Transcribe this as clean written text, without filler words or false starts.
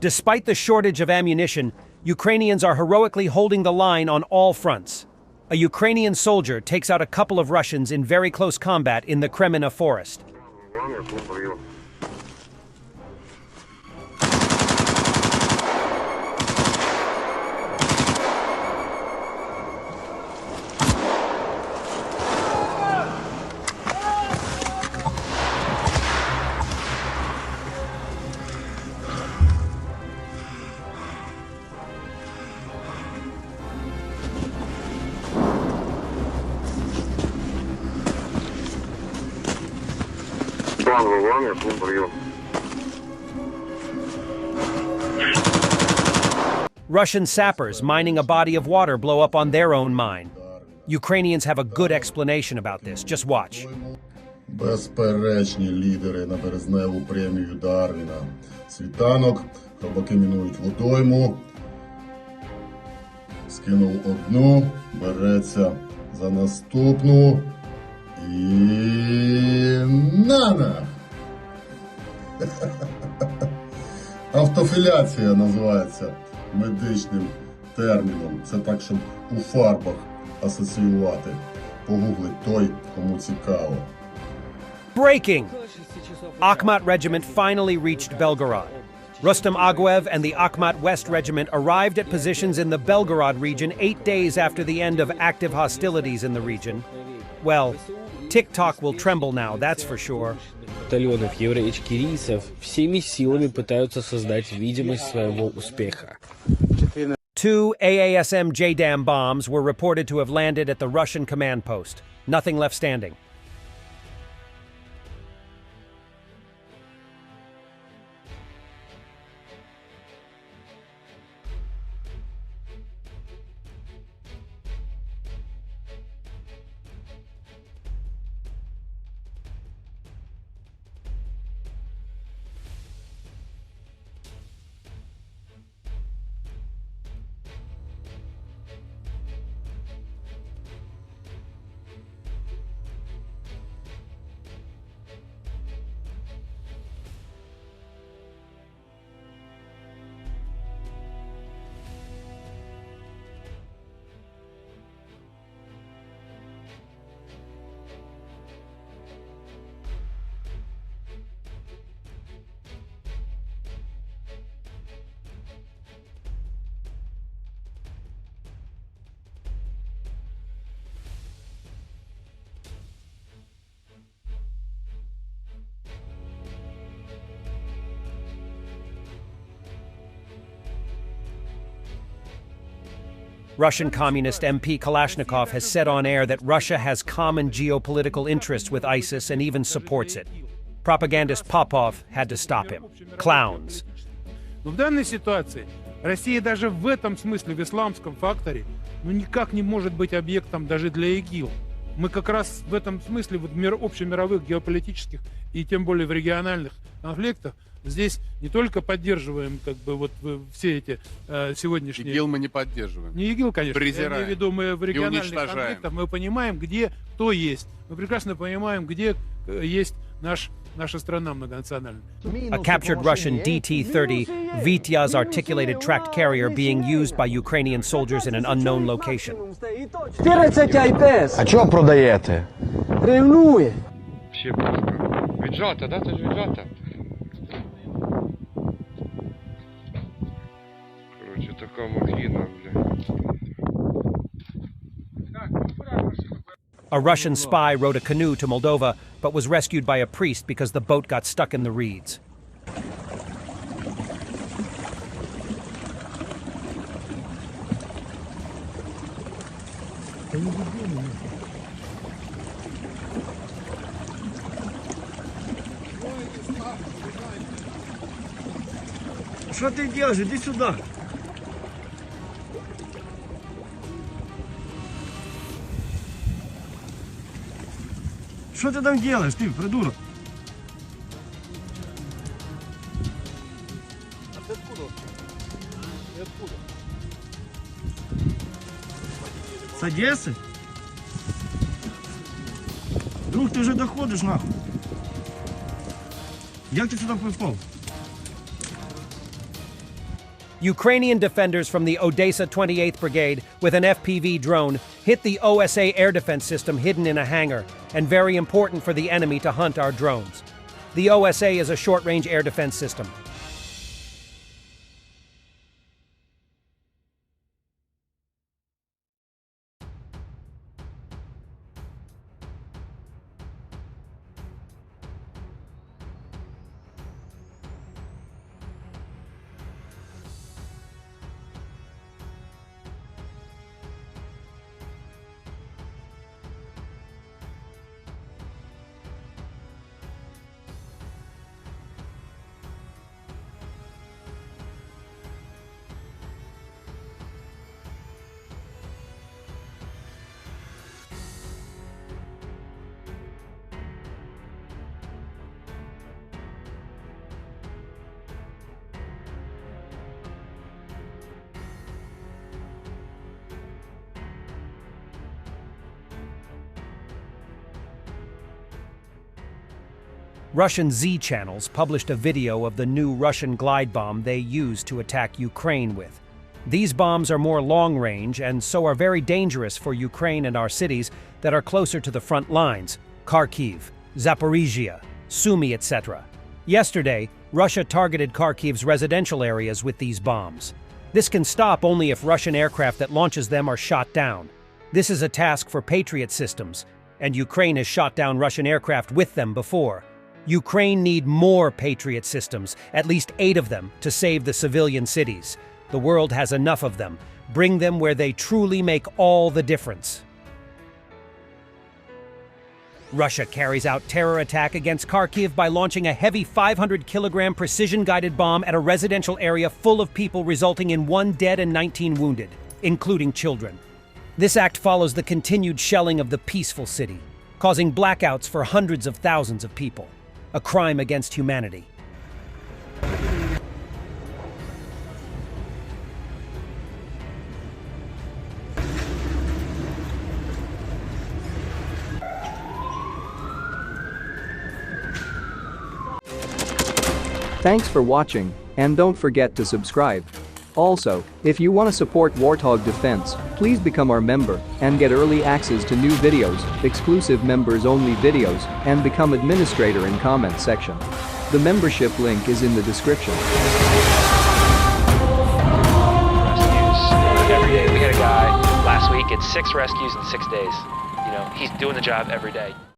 Despite the shortage of ammunition, Ukrainians are heroically holding the line on all fronts. A Ukrainian soldier takes out a couple of Russians in very close combat in the Kremina forest. Russian sappers mining a body of water blow up on their own mine. Ukrainians have a good explanation about this. Just watch. Безперечні лідери на березневу премію Дарвіна. Світанок, хробаки мінують водойму. Скинув одну, береться за наступну. І нана! Автофіляція називається медичним терміном. Це так, щоб у фарбах асоціювати. Погуглить той, кому цікаво. Breaking! Akhmat Regiment finally reached Belgorod. Rustam Aguev and the Akhmat West Regiment arrived at positions in the Belgorod region 8 days after the end of active hostilities in the region. Well, TikTok will tremble now, that's for sure. Батальонов евро-ичкерийцев всеми силами пытаются создать видимость своего успеха. 2 AASM JDAM bombs were reported to have landed at the Russian command post. Nothing left standing. Russian Communist MP Kalashnikov has said on air that Russia has common geopolitical interests with ISIS and even supports it. Propagandist Popov had to stop him. Clowns. Но в данной ситуации Россия даже в этом смысле, в исламском факторе, никак не может быть объектом даже для ИГИЛ. Мы как раз в этом смысле в общемировых геополитических и тем более в региональных конфликтах здесь не только поддерживаем как бы вот все эти сегодняшние... ИГИЛ мы не поддерживаем. Не ИГИЛ, конечно. Презираем. Я имею в виду, мы в региональных конфликтах мы понимаем, где кто есть. Мы прекрасно понимаем, где есть наша страна многонациональная. A captured Russian DT-30 Vityaz articulated tracked carrier being used by Ukrainian soldiers in an unknown location. 40 АйПС. А чого продаєте? Ревнує. Ще пушка. Віджата, да? Це ж віджата. Короче, така махіна, бля. A Russian spy rowed a canoe to Moldova, but was rescued by a priest because the boat got stuck in the reeds. Что ты делаешь? Иди сюда. Что ты там делаешь, ты, придурок? А ты откуда? Ты откуда? С Одессы? Друг, ты уже доходишь, нахуй. Як ти сюди попав? Ukrainian defenders from the Odessa 28th Brigade with an FPV drone hit the OSA air defense system hidden in a hangar, and very important for the enemy to hunt our drones. The OSA is a short-range air defense system. Russian Z channels published a video of the new Russian glide bomb they use to attack Ukraine with. These bombs are more long-range and so are very dangerous for Ukraine and our cities that are closer to the front lines: Kharkiv, Zaporizhia, Sumy, etc. Yesterday, Russia targeted Kharkiv's residential areas with these bombs. This can stop only if Russian aircraft that launches them are shot down. This is a task for Patriot systems, and Ukraine has shot down Russian aircraft with them before. Ukraine need more Patriot systems, at least 8 of them, to save the civilian cities. The world has enough of them. Bring them where they truly make all the difference. Russia carries out terror attack against Kharkiv by launching a heavy 500-kilogram precision-guided bomb at a residential area full of people, resulting in 1 dead and 19 wounded, including children. This act follows the continued shelling of the peaceful city, causing blackouts for hundreds of thousands of people. A crime against humanity. Thanks for watching, and don't forget to subscribe. Also, if you want to support Warthog Defense, please become our member and get early access to new videos, exclusive members-only videos, and become administrator in comment section. The membership link is in the description. Rescues every day. We had a guy last week at 6 rescues in 6 days. You know, he's doing the job every day.